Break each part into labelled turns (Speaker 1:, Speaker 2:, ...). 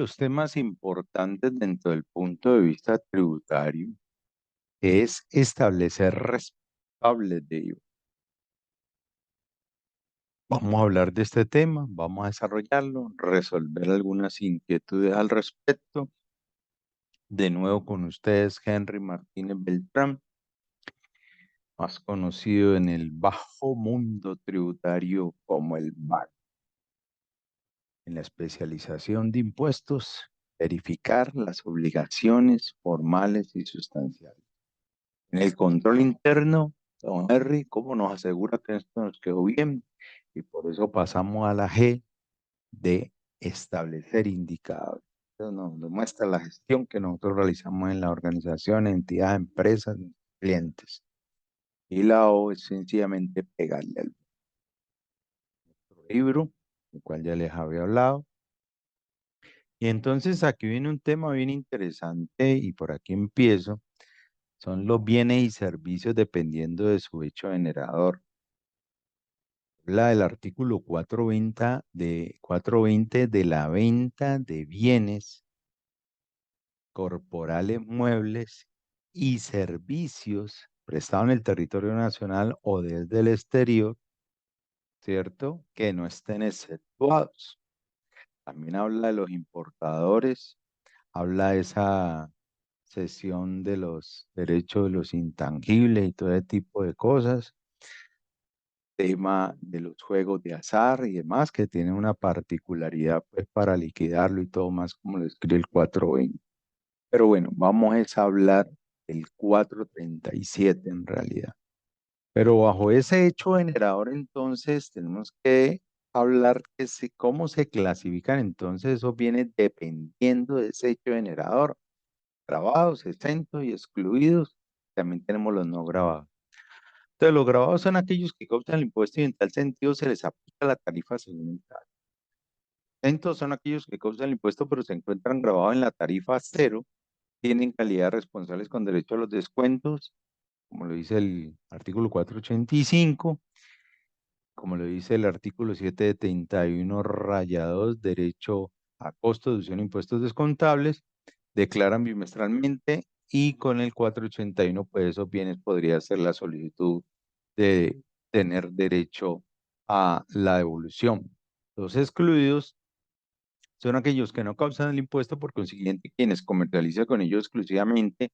Speaker 1: los temas importantes dentro del punto de vista tributario es establecer responsables de ello. Vamos a hablar de este tema, vamos a desarrollarlo, resolver algunas inquietudes al respecto. De nuevo con ustedes, Henry Martínez Beltrán, más conocido en el bajo mundo tributario como el BAC. En la especialización de impuestos, verificar las obligaciones formales y sustanciales. En el control interno, don Henry, ¿cómo nos asegura que esto nos quedó bien? Y por eso pasamos a la G de establecer indicadores. Entonces nos demuestra la gestión que nosotros realizamos en la organización, entidad, empresas, clientes. Y la O es sencillamente pegarle al libro, el cual ya les había hablado. Y entonces aquí viene un tema bien interesante y por aquí empiezo. Son los bienes y servicios dependiendo de su hecho generador. Habla del artículo 420 de la venta de bienes corporales, muebles y servicios prestados en el territorio nacional o desde el exterior, ¿cierto? Que no estén exceptuados. También habla de los importadores, habla de esa cesión de los derechos de los intangibles y todo ese tipo de cosas. Tema de los juegos de azar y demás, que tienen una particularidad pues para liquidarlo y todo más como lo escribe el 420. Pero bueno, vamos a hablar del 437 en realidad. Pero bajo ese hecho generador entonces tenemos que hablar cómo se clasifican entonces esos bienes dependiendo de ese hecho generador. Grabados, exentos y excluidos. También tenemos los no grabados. Entonces, los grabados son aquellos que causan el impuesto y en tal sentido se les aplica la tarifa según el caso. Exentos son aquellos que causan el impuesto pero se encuentran grabados en la tarifa cero, tienen calidad de responsables con derecho a los descuentos, como lo dice el artículo 485, como lo dice el artículo 731 raya 2, derecho a costo, deducción de impuestos descontables, declaran bimestralmente y con el 481, pues esos bienes podría ser la solicitud de tener derecho a la devolución. Los excluidos son aquellos que no causan el impuesto, por consiguiente, quienes comercializan con ellos exclusivamente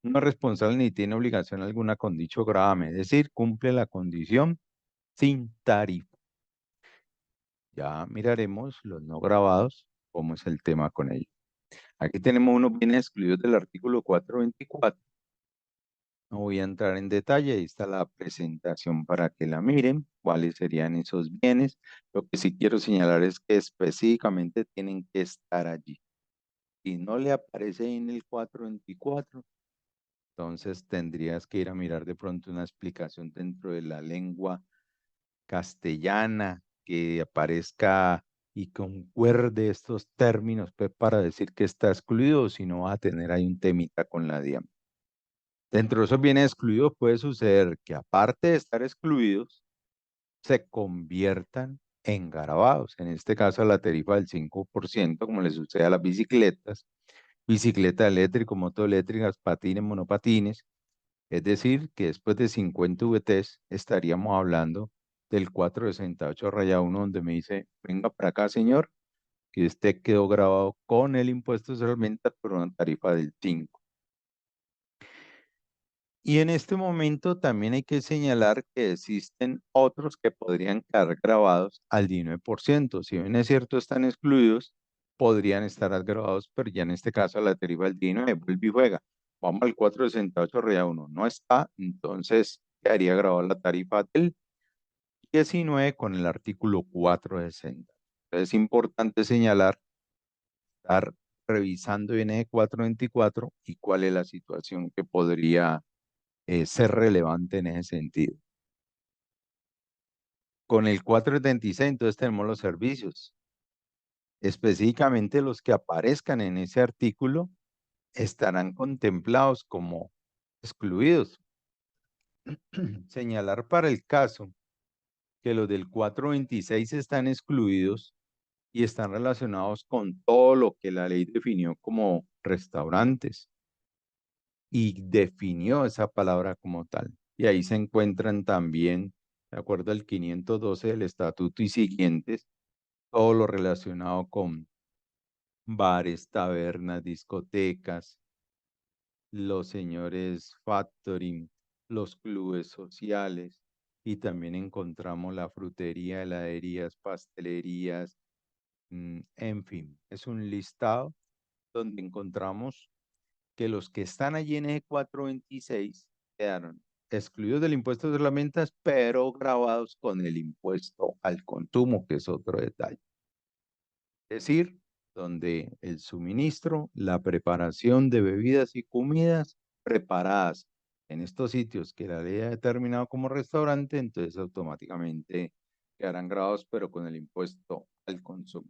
Speaker 1: no es responsable ni tiene obligación alguna con dicho gravamen, es decir, cumple la condición sin tarifa. Ya miraremos los no grabados, cómo es el tema con ellos. Aquí tenemos unos bienes excluidos del artículo 424. No voy a entrar en detalle, ahí está la presentación para que la miren, cuáles serían esos bienes. Lo que sí quiero señalar es que específicamente tienen que estar allí. Si no le aparece ahí en el 424, entonces tendrías que ir a mirar de pronto una explicación dentro de la lengua castellana que aparezca y concuerde estos términos pues, para decir que está excluido, o si no va a tener ahí un temita con la DIAN. Dentro de esos bienes excluidos puede suceder que aparte de estar excluidos, se conviertan en gravados. En este caso, la tarifa del 5%, como le sucede a las bicicletas, bicicleta eléctrica, motoeléctricas, patines, monopatines. Es decir, que después de 50 VTs estaríamos hablando del 468 raya 1, donde me dice, venga para acá, señor, que usted quedó grabado con el impuesto sobre ventas por una tarifa del 5. Y en este momento también hay que señalar que existen otros que podrían quedar grabados al 19%. Si bien es cierto, están excluidos, podrían estar grabados, pero ya en este caso la tarifa del 19, vuelve y juega. Vamos al 468 Rea 1, no está, entonces quedaría grabada la tarifa del 19 con el artículo 460. Entonces es importante señalar, estar revisando bien el 424 y cuál es la situación que podría ser relevante en ese sentido. Con el 476, entonces tenemos los servicios. Específicamente los que aparezcan en ese artículo estarán contemplados como excluidos. Señalar para el caso que los del 426 están excluidos, y están relacionados con todo lo que la ley definió como restaurantes y definió esa palabra como tal. Y ahí se encuentran también, de acuerdo al 512 del Estatuto y siguientes, todo lo relacionado con bares, tabernas, discotecas, los señores factoring, los clubes sociales, y también encontramos la frutería, heladerías, pastelerías, en fin, es un listado donde encontramos que los que están allí en eje 426 quedaron excluidos del impuesto de las ventas, pero grabados con el impuesto al consumo, que es otro detalle. Es decir, donde el suministro, la preparación de bebidas y comidas preparadas en estos sitios que la ley ha determinado como restaurante, entonces automáticamente quedarán grabados, pero con el impuesto al consumo.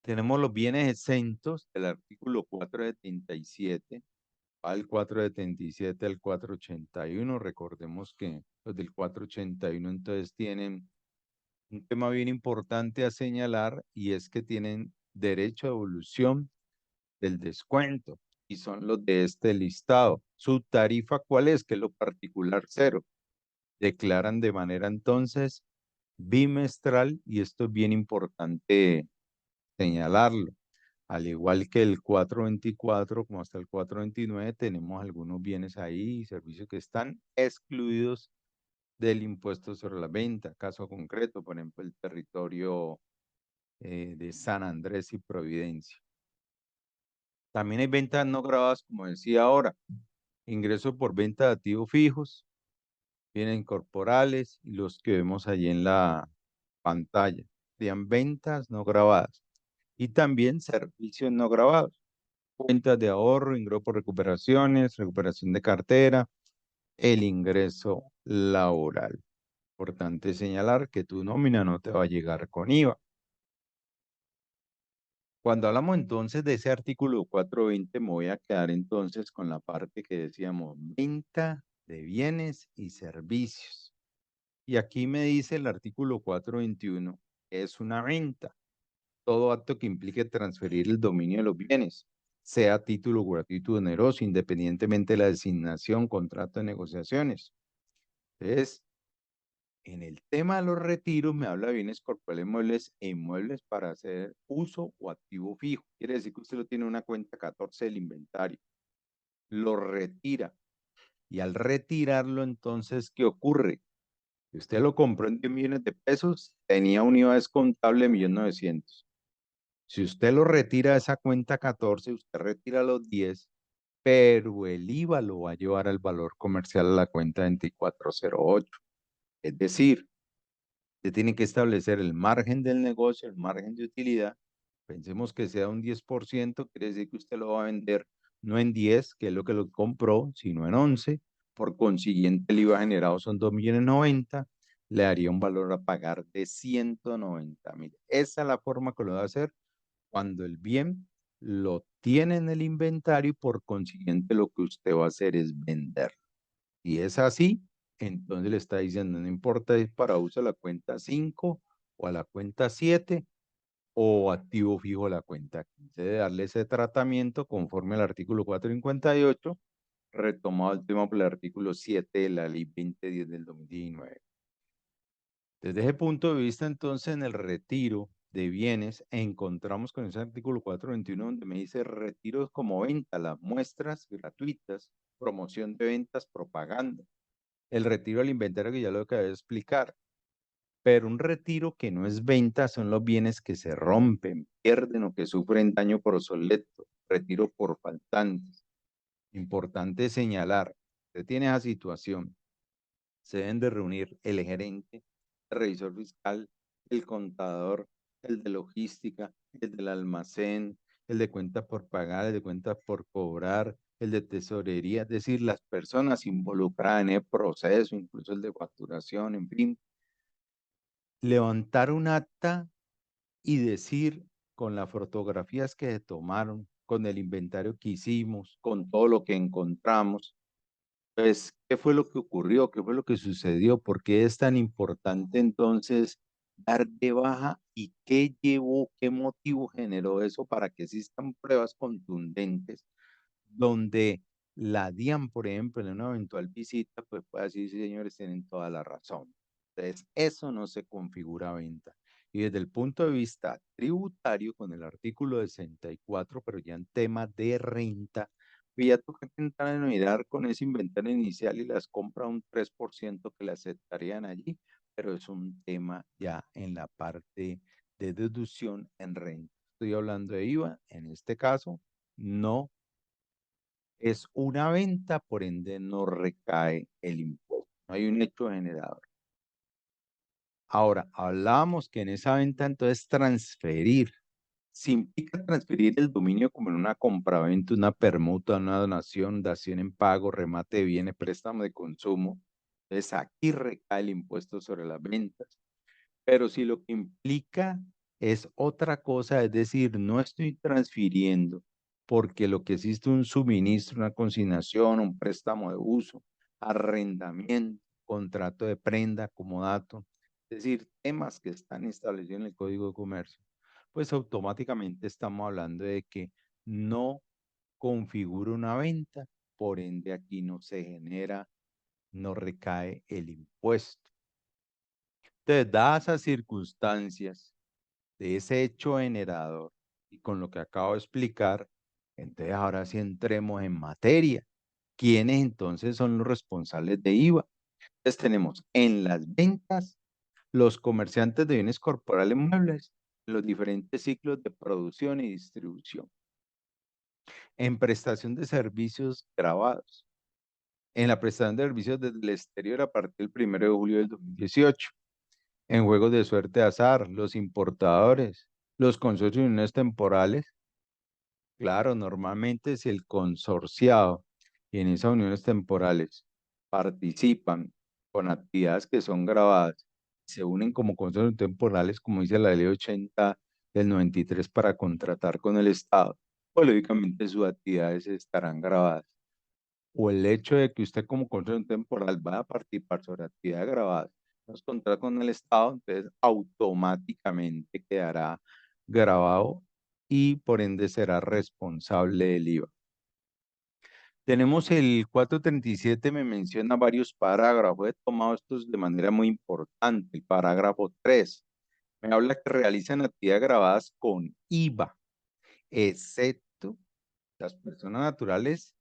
Speaker 1: Tenemos los bienes exentos del artículo 477, al 477 al 481. Recordemos que los del 481 entonces tienen un tema bien importante a señalar, y es que tienen derecho a devolución del descuento y son los de este listado. ¿Su tarifa cuál es? Que es lo particular cero. Declaran de manera entonces bimestral, y esto es bien importante señalarlo. Al igual que el 424, como hasta el 429, tenemos algunos bienes ahí y servicios que están excluidos del impuesto sobre la venta. Caso concreto, por ejemplo, el territorio de San Andrés y Providencia. También hay ventas no grabadas, como decía ahora, ingresos por venta de activos fijos, bienes corporales y los que vemos allí en la pantalla. Serían ventas no grabadas y también servicios no grabados. Cuentas de ahorro, ingreso por recuperaciones, recuperación de cartera, el ingreso laboral. Importante señalar que tu nómina no te va a llegar con IVA. Cuando hablamos entonces de ese artículo 420, me voy a quedar entonces con la parte que decíamos, venta de bienes y servicios. Y aquí me dice el artículo 421, es una venta. Todo acto que implique transferir el dominio de los bienes, sea a título gratuito o oneroso, independientemente de la designación, contrato de negociaciones. Entonces, en el tema de los retiros me habla de bienes corporales muebles e inmuebles para hacer uso o activo fijo. Quiere decir que usted lo tiene en una cuenta 14 del inventario, lo retira, y al retirarlo entonces, ¿qué ocurre? Si usted lo compró en 10 millones de pesos, tenía un IVA descontable de 1.900.000. Si usted lo retira de esa cuenta 14, usted retira los 10, pero el IVA lo va a llevar al valor comercial a la cuenta 2408. Es decir, usted tiene que establecer el margen del negocio, el margen de utilidad. Pensemos que sea un 10%, quiere decir que usted lo va a vender no en 10, que es lo que lo compró, sino en 11. Por consiguiente, el IVA generado son 2.090.000, le daría un valor a pagar de 190.000. Esa es la forma que lo va a hacer cuando el bien lo tiene en el inventario, y por consiguiente lo que usted va a hacer es vender. Si es así, entonces le está diciendo, no importa si es para uso a la cuenta 5 o a la cuenta 7 o activo fijo a la cuenta 15, de darle ese tratamiento conforme al artículo 458, retomado el tema por el artículo 7 de la ley 2010 del 2019. Desde ese punto de vista, entonces, en el retiro de bienes, encontramos con ese artículo 421 donde me dice retiros como venta, las muestras gratuitas, promoción de ventas, propaganda. El retiro del inventario, que ya lo acabé de explicar. Pero un retiro que no es venta son los bienes que se rompen, pierden o que sufren daño por obsoleto, retiro por faltantes. Importante señalar, usted tiene esa situación, se deben de reunir el gerente, el revisor fiscal, el contador, el de logística, el del almacén, el de cuentas por pagar, el de cuentas por cobrar, el de tesorería, es decir, las personas involucradas en el proceso, incluso el de facturación, en fin, levantar un acta y decir con las fotografías que se tomaron, con el inventario que hicimos, con todo lo que encontramos, pues, ¿qué fue lo que ocurrió? ¿Qué fue lo que sucedió? ¿Por qué es tan importante entonces dar de baja y qué llevó, qué motivo generó eso para que existan pruebas contundentes donde la DIAN, por ejemplo, en una eventual visita, pues puede decir, sí, señores, tienen toda la razón. Entonces, eso no se configura venta. Y desde el punto de vista tributario, con el artículo 64, pero ya en tema de renta, pues ya toca entrar a mirar con ese inventario inicial y las compra un 3% que le aceptarían allí, pero es un tema ya en la parte de deducción en renta. Estoy hablando de IVA, en este caso, no es una venta, por ende no recae el impuesto. No hay un hecho generador. Ahora, hablábamos que en esa venta entonces transferir, si implica transferir el dominio como en una compraventa, una permuta, una donación, dación en pago, remate de bienes, préstamo de consumo, entonces aquí recae el impuesto sobre las ventas. Pero si lo que implica es otra cosa, es decir, no estoy transfiriendo porque lo que existe un suministro, una consignación, un préstamo de uso, arrendamiento, contrato de prenda, comodato, es decir, temas que están establecidos en el Código de Comercio, pues automáticamente estamos hablando de que no configura una venta, por ende aquí no se genera, no recae el impuesto. Entonces, dadas esas circunstancias de ese hecho generador y con lo que acabo de explicar, entonces ahora sí entremos en materia. ¿Quiénes entonces son los responsables de IVA? Entonces tenemos en las ventas los comerciantes de bienes corporales muebles, en los diferentes ciclos de producción y distribución, en prestación de servicios grabados, en la prestación de servicios desde el exterior a partir del 1 de julio del 2018, en juegos de suerte de azar, los importadores, los consorcios de uniones temporales. Claro, normalmente si el consorciado y en esas uniones temporales participan con actividades que son grabadas, se unen como consorcios temporales, como dice la ley 80 del 93 para contratar con el Estado, pues lógicamente sus actividades estarán grabadas. O el hecho de que usted como consorcio temporal va a participar sobre actividades grabadas, nos contrata con el Estado, entonces automáticamente quedará grabado y por ende será responsable del IVA. Tenemos el 437, me menciona varios parágrafos, he tomado estos de manera muy importante. El parágrafo 3 me habla que realizan actividades grabadas con IVA, excepto las personas naturales,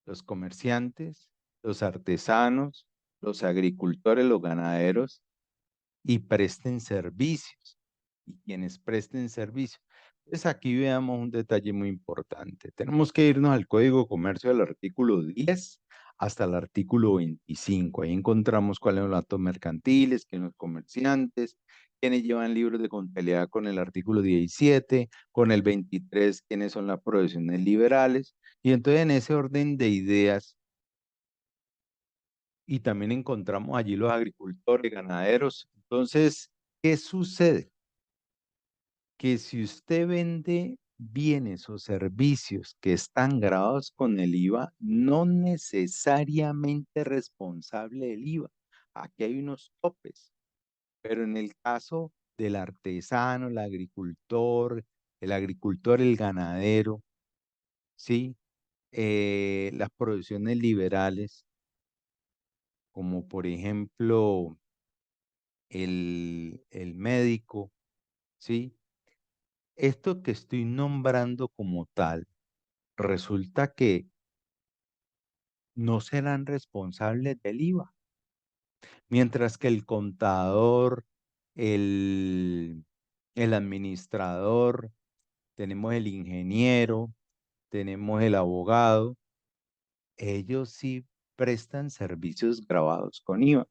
Speaker 1: los comerciantes, los artesanos, los agricultores, los ganaderos y presten servicios. Y quienes presten servicios. Entonces aquí veamos un detalle muy importante. Tenemos que irnos al Código de Comercio del artículo 10 hasta el artículo 25. Ahí encontramos cuáles son los actos mercantiles, quiénes son los comerciantes, quiénes llevan libros de contabilidad con el artículo 17, con el 23, quiénes son las profesiones liberales. Y entonces en ese orden de ideas, y también encontramos allí los agricultores, ganaderos. Entonces, ¿qué sucede? Que si usted vende bienes o servicios que están grabados con el IVA, no necesariamente responsable del IVA. Aquí hay unos topes, pero en el caso del artesano, el agricultor, el ganadero, ¿sí? Las producciones liberales, como por ejemplo el médico, ¿sí? Esto que estoy nombrando como tal, resulta que no serán responsables del IVA, mientras que el contador, el, el administrador, tenemos el ingeniero, tenemos el abogado, ellos sí prestan servicios grabados con IVA,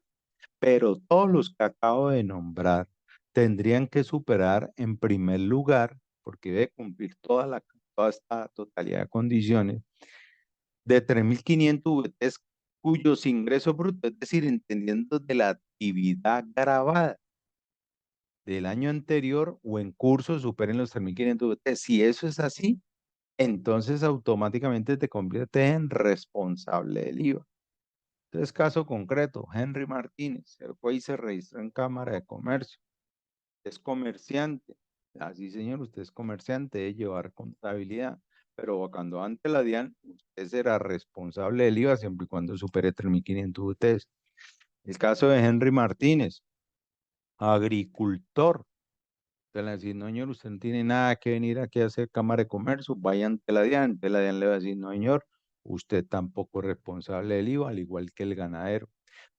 Speaker 1: pero todos los que acabo de nombrar tendrían que superar en primer lugar, porque debe cumplir toda esta totalidad de condiciones, de 3.500 VTs cuyos ingresos brutos, es decir, entendiendo de la actividad grabada del año anterior o en curso superen los 3.500 VTs. Si eso es así, entonces automáticamente te conviertes en responsable del IVA. Entonces, caso concreto, Henry Martínez, el cual se registró en Cámara de Comercio. es comerciante. Así, señor, usted es comerciante, debe llevar contabilidad. Pero cuando ante la DIAN, usted será responsable del IVA siempre y cuando supere 3.500 UTs. El caso de Henry Martínez, agricultor. Usted le va a decir, no, señor, usted no tiene nada que venir aquí a hacer Cámara de Comercio, vaya ante la DIAN. Ante la DIAN le va a decir, no, señor, usted tampoco es responsable del IVA, al igual que el ganadero.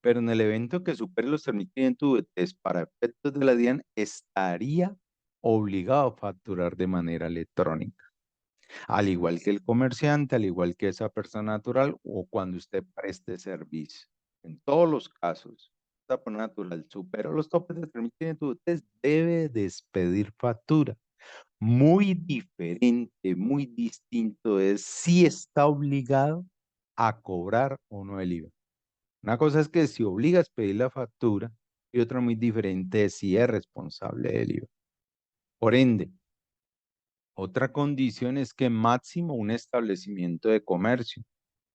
Speaker 1: Pero en el evento que supere los 3.500 VTs para efectos de la DIAN, estaría obligado a facturar de manera electrónica, al igual que el comerciante, al igual que esa persona natural o cuando usted preste servicio. En todos los casos, esta persona natural supera los topes de 3.500 VTs, debe despedir factura. Muy diferente, muy distinto es si está obligado a cobrar o no el IVA. Una cosa es que si obligas a pedir la factura y otra muy diferente es si es responsable del IVA. Por ende, otra condición es que máximo un establecimiento de comercio,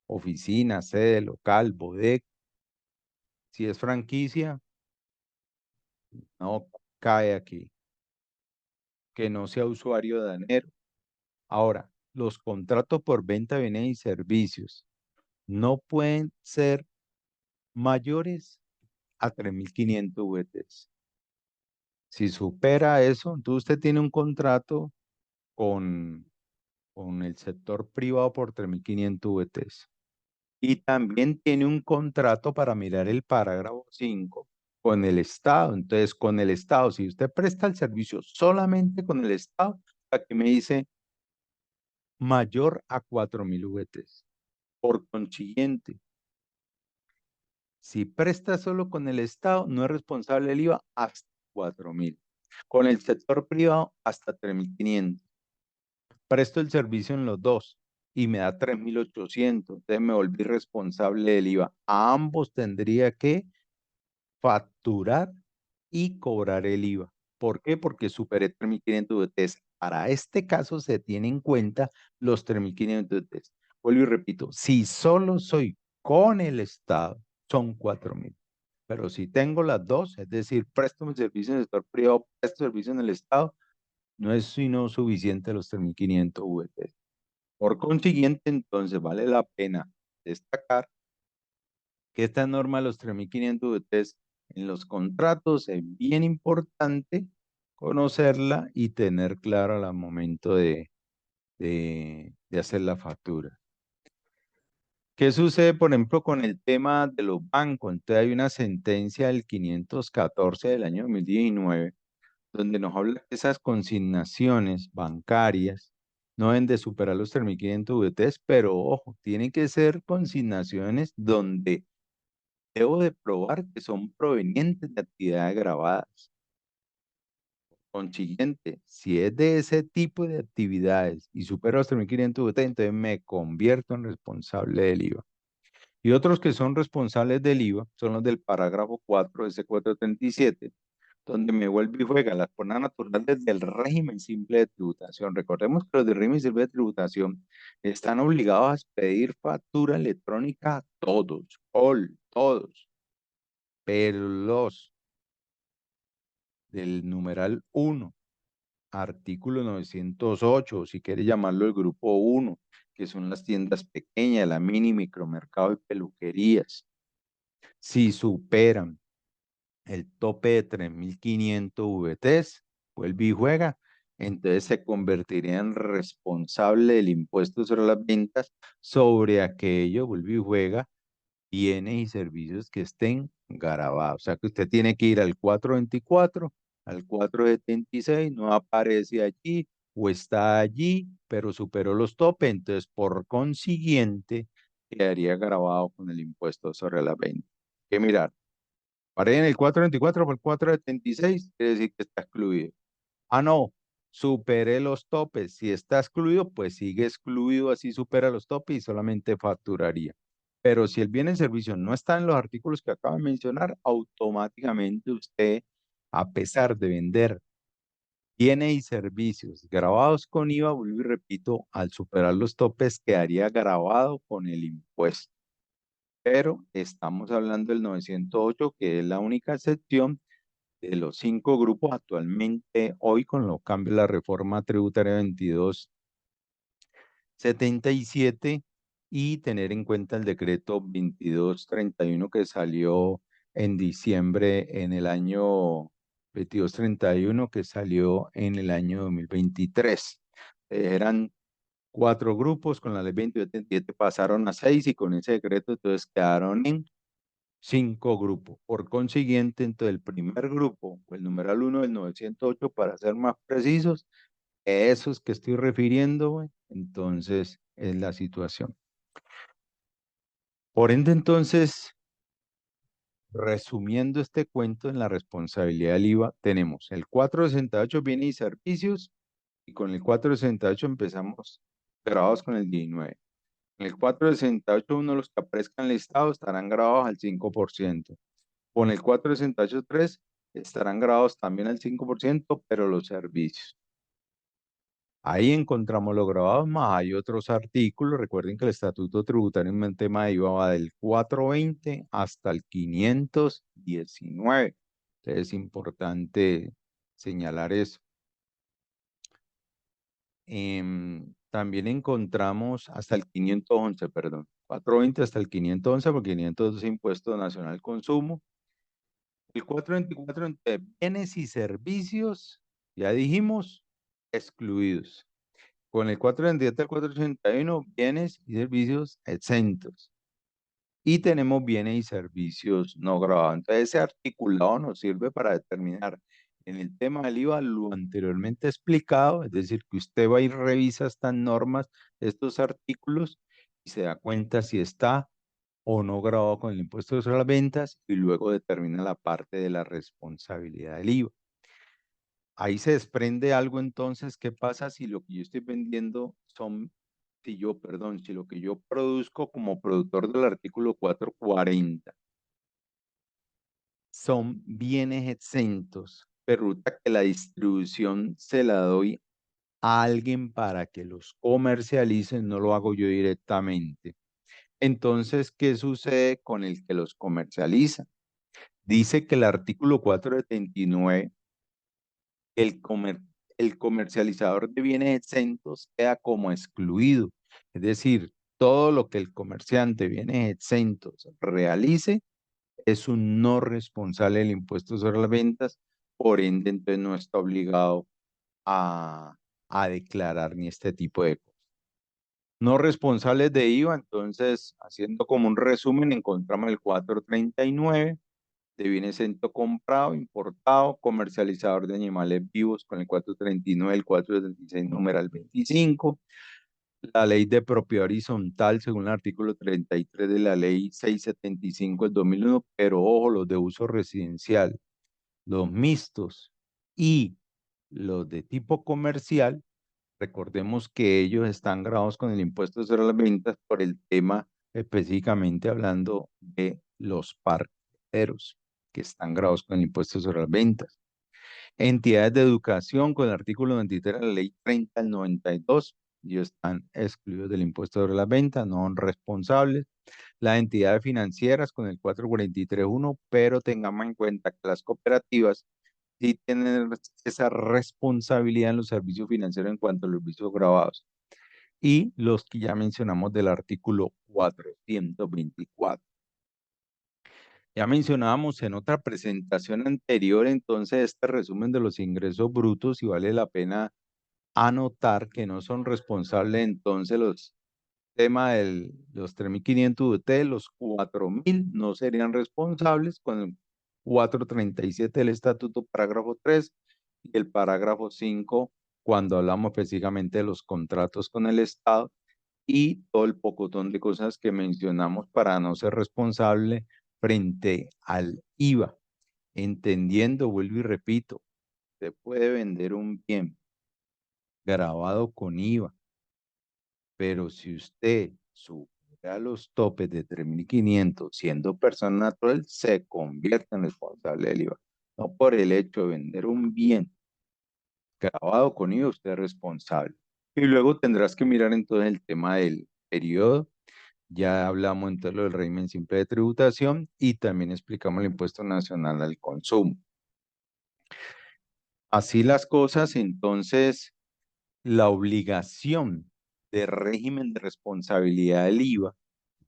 Speaker 1: oficina, sede, local, bodega, si es franquicia, no cae aquí, que no sea usuario de danero. Ahora, los contratos por venta de bienes y servicios no pueden ser mayores a 3.500 VTs. Si supera eso, entonces usted tiene un contrato con, con el sector privado por 3.500 VTs. Y también tiene un contrato para mirar el parágrafo 5 con el Estado. Entonces, con el Estado, si usted presta el servicio solamente con el Estado, aquí me dice mayor a 4.000 VTs. Por consiguiente, si presta solo con el Estado, no es responsable del IVA hasta 4.000. Con el sector privado, hasta 3.500. Presto el servicio en los dos y me da 3.800. Entonces me volví responsable del IVA. A ambos tendría que facturar y cobrar el IVA. ¿Por qué? Porque superé 3.500 UTs. Para este caso se tienen en cuenta los 3.500 UTs. Vuelvo y repito, si solo soy con el Estado, son 4.000. Pero si tengo las dos, es decir, presto mi servicio en el sector privado, presto servicio en el Estado, no es sino suficiente los 3.500 VT. Por consiguiente, entonces vale la pena destacar que esta norma de los 3.500 VT en los contratos es bien importante conocerla y tener clara al momento de hacer la factura. ¿Qué sucede, por ejemplo, con el tema de los bancos? Entonces hay una sentencia del 514 del año 2019 donde nos habla que esas consignaciones bancarias no deben de superar los 3.500 VTs, pero ojo, tienen que ser consignaciones donde debo de probar que son provenientes de actividades grabadas. Consiguiente, si es de ese tipo de actividades y supera los 3.500 VT, entonces me convierto en responsable del IVA. Y otros que son responsables del IVA son los del parágrafo 4 de ese 437, donde me vuelve y juega las formas naturales del régimen simple de tributación. Recordemos que los del régimen simple de tributación están obligados a pedir factura electrónica a todos, todos, pero los del numeral 1, artículo 908, o si quiere llamarlo el grupo 1, que son las tiendas pequeñas, la mini, micromercado y peluquerías, si superan el tope de 3.500 VTs, vuelve y juega, entonces se convertiría en responsable del impuesto sobre las ventas sobre aquello, vuelve y juega, bienes y servicios que estén gravados. O sea que usted tiene que ir al 424, al 476, no aparece allí o está allí, pero superó los topes, entonces por consiguiente quedaría grabado con el impuesto sobre la venta. Hay que mirar. Paré en el 424 por el 476, quiere decir que está excluido. Ah, no, superé los topes. Si está excluido, pues sigue excluido, así supera los topes y solamente facturaría. Pero si el bien en servicio no está en los artículos que acabo de mencionar, automáticamente usted, a pesar de vender bienes y servicios grabados con IVA, vuelvo y repito, al superar los topes quedaría grabado con el impuesto. Pero estamos hablando del 908, que es la única excepción de los 5 grupos actualmente, hoy con los cambios de la reforma tributaria 2277 y tener en cuenta el decreto 2231 que salió en diciembre en el año 2231 que salió en el año 2023. Eran 4 grupos, con la ley 2277 pasaron a 6 y con ese decreto entonces quedaron en 5 grupos. Por consiguiente, entonces el primer grupo, o el numeral 1 del 908, para ser más precisos, esos que estoy refiriendo, güey, entonces es la situación. Por ende, entonces, resumiendo este cuento en la responsabilidad del IVA, tenemos el 468 bienes y servicios, y con el 468 empezamos grabados con el 19. En el 468, uno de los que aparezcan listados estarán grabados al 5%. Con el 468.3 estarán grabados también al 5%, pero los servicios. Ahí encontramos los grabados, más hay otros artículos. Recuerden que el Estatuto Tributario en tema de IVA va del 420 hasta el 519. Entonces es importante señalar eso. También encontramos hasta el 511, perdón, 420 hasta el 511, porque 512 es Impuesto Nacional al Consumo. El 424 entre bienes y servicios, ya dijimos, excluidos. Con el 427 al 481, bienes y servicios exentos. Y tenemos bienes y servicios no grabados. Entonces, ese articulado nos sirve para determinar en el tema del IVA lo anteriormente explicado, es decir, que usted va y revisa estas normas, estos artículos, y se da cuenta si está o no grabado con el impuesto sobre las ventas, y luego determina la parte de la responsabilidad del IVA. Ahí se desprende algo entonces. ¿Qué pasa si lo que yo estoy vendiendo son, si lo que yo produzco como productor del artículo 440 son bienes exentos, pero resulta que la distribución se la doy a alguien para que los comercialice, no lo hago yo directamente? Entonces, ¿qué sucede con el que los comercializa? Dice que el artículo 479, el, comer- el comercializador de bienes exentos queda como excluido. Es decir, todo lo que el comerciante de bienes exentos realice es un no responsable del impuesto sobre las ventas, por ende, entonces no está obligado a, a declarar ni este tipo de cosas. No responsables de IVA, entonces, haciendo como un resumen, encontramos el 439 de bien exento comprado, importado, comercializador de animales vivos con el 439, el 436, numeral 25, la ley de propiedad horizontal según el artículo 33 de la ley 675 del 2001, pero ojo, los de uso residencial, los mixtos y los de tipo comercial, recordemos que ellos están grabados con el impuesto sobre las ventas por el tema específicamente hablando de los parqueros, que están grabados con el impuesto sobre las ventas. Entidades de educación con el artículo 23 de la ley 30 al 92, ellos están excluidos del impuesto sobre las ventas, no son responsables. Las entidades financieras con el 443.1, pero tengamos en cuenta que las cooperativas sí tienen esa responsabilidad en los servicios financieros en cuanto a los servicios grabados. Y los que ya mencionamos del artículo 424. Ya mencionábamos en otra presentación anterior, entonces, este resumen de los ingresos brutos, y vale la pena anotar que no son responsables entonces los temas de los 3.500 UT, los 4.000 no serían responsables con el 437 del Estatuto, parágrafo 3, y el parágrafo 5, cuando hablamos específicamente de los contratos con el Estado, y todo el pocotón de cosas que mencionamos para no ser responsable frente al IVA. Entendiendo, vuelvo y repito, se puede vender un bien grabado con IVA, pero si usted supera los topes de 3.500 siendo persona natural, se convierte en responsable del IVA. No por el hecho de vender un bien grabado con IVA, usted es responsable. Y luego tendrás que mirar entonces el tema del periodo. Ya hablamos entonces lo del régimen simple de tributación y también explicamos el impuesto nacional al consumo. Así las cosas, entonces la obligación de régimen de responsabilidad del IVA,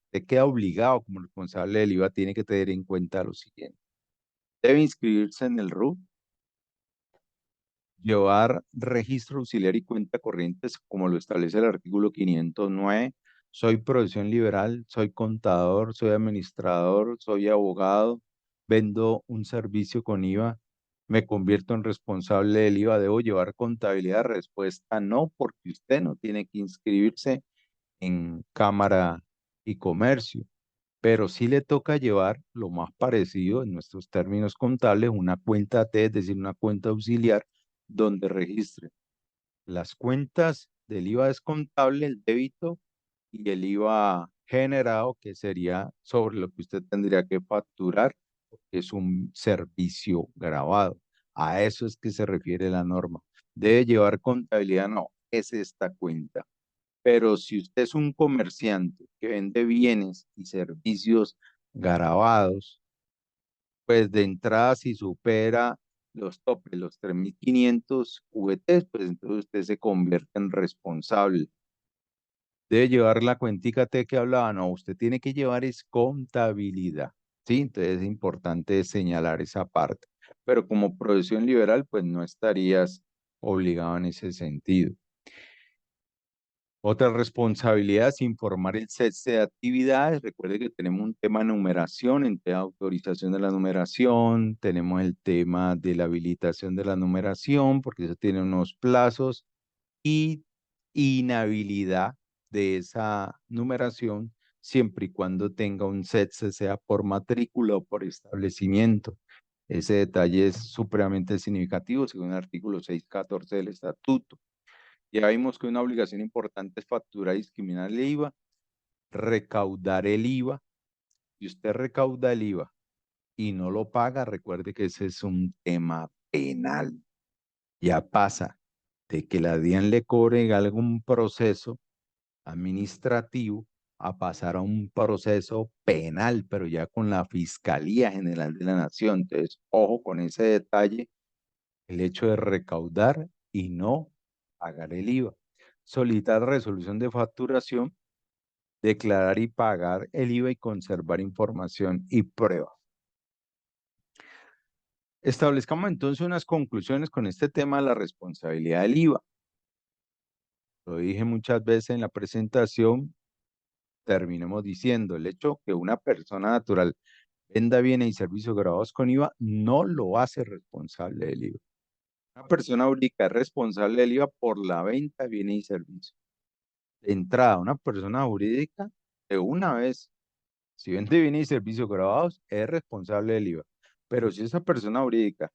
Speaker 1: usted queda obligado como responsable del IVA, tiene que tener en cuenta lo siguiente. Debe inscribirse en el RUT, llevar registro auxiliar y cuenta corrientes como lo establece el artículo 509. Soy profesión liberal, soy contador, soy administrador, soy abogado, vendo un servicio con IVA, me convierto en responsable del IVA, debo llevar contabilidad. Respuesta no, porque usted no tiene que inscribirse en Cámara y Comercio, pero sí le toca llevar lo más parecido en nuestros términos contables, una cuenta T, es decir, una cuenta auxiliar, donde registre las cuentas del IVA descontable, el débito y el IVA generado, que sería sobre lo que usted tendría que facturar, porque es un servicio grabado. A eso es que se refiere la norma. Debe llevar contabilidad, no, es esta cuenta. Pero si usted es un comerciante que vende bienes y servicios gravados, pues de entrada si supera los topes, los 3.500 VTs, pues entonces usted se convierte en responsable. Debe llevar la cuentica T que hablaba, no, usted tiene que llevar es contabilidad, ¿sí? Entonces es importante señalar esa parte. Pero como profesión liberal, pues no estarías obligado en ese sentido. Otra responsabilidad es informar el cese de actividades. Recuerde que tenemos un tema de numeración, entre autorización de la numeración, tenemos el tema de la habilitación de la numeración, porque eso tiene unos plazos, y inhabilidad de esa numeración, siempre y cuando tenga un cese, sea por matrícula o por establecimiento. Ese detalle es supremamente significativo, según el artículo 614 del Estatuto. Ya vimos que una obligación importante es facturar y discriminar el IVA, recaudar el IVA. Si usted recauda el IVA y no lo paga, recuerde que ese es un tema penal. Ya pasa de que la DIAN le cobre algún proceso administrativo a pasar a un proceso penal, pero ya con la Fiscalía General de la Nación. Entonces, ojo con ese detalle, el hecho de recaudar y no pagar el IVA. Solicitar resolución de facturación, declarar y pagar el IVA y conservar información y prueba. Establezcamos entonces unas conclusiones con este tema de la responsabilidad del IVA. Lo dije muchas veces en la presentación, terminemos diciendo, el hecho que una persona natural venda bienes y servicios grabados con IVA no lo hace responsable del IVA. Una persona jurídica es responsable del IVA por la venta de bienes y servicios. De entrada, una persona jurídica, de una vez, si vende bienes y servicios grabados, es responsable del IVA. Pero si esa persona jurídica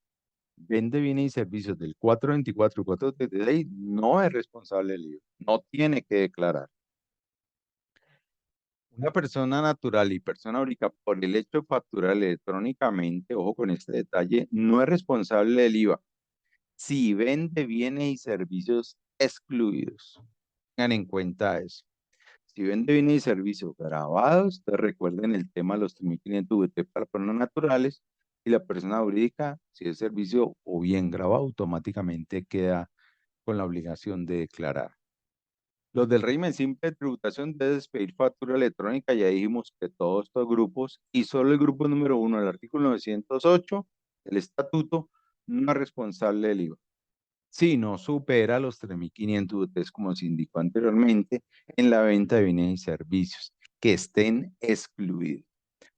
Speaker 1: vende bienes y servicios del 424 y 436, no es responsable del IVA. No tiene que declarar. Una persona natural y persona jurídica, por el hecho de facturar electrónicamente, ojo con este detalle, no es responsable del IVA si vende bienes y servicios excluidos. Tengan en cuenta eso. Si vende bienes y servicios grabados, ustedes recuerden el tema de los 3.500 VT para personas naturales, y la persona jurídica, si es servicio o bien grabado, automáticamente queda con la obligación de declarar. Los del régimen simple de tributación deben pedir factura electrónica. Ya dijimos que todos estos grupos y solo el grupo número 1 del artículo 908 del estatuto no es responsable del IVA. Si no supera los 3.500 UTs, como se indicó anteriormente, en la venta de bienes y servicios que estén excluidos.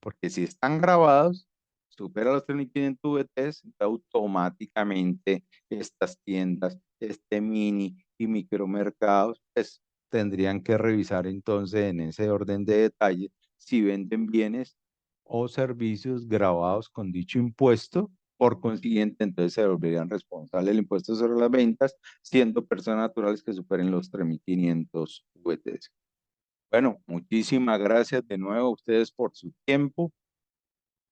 Speaker 1: Porque si están grabados, supera los 3.500 VTs, automáticamente estas tiendas, este mini y micromercados, pues tendrían que revisar entonces en ese orden de detalle si venden bienes o servicios grabados con dicho impuesto. Por consiguiente, entonces se volverían responsables del impuesto sobre las ventas, siendo personas naturales que superen los 3.500 VTs. Bueno, muchísimas gracias de nuevo a ustedes por su tiempo.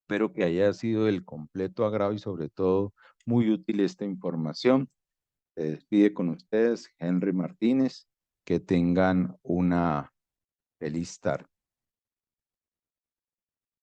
Speaker 1: Espero que haya sido del completo agrado y sobre todo muy útil esta información. Se despide con ustedes Henry Martínez. Que tengan una feliz tarde.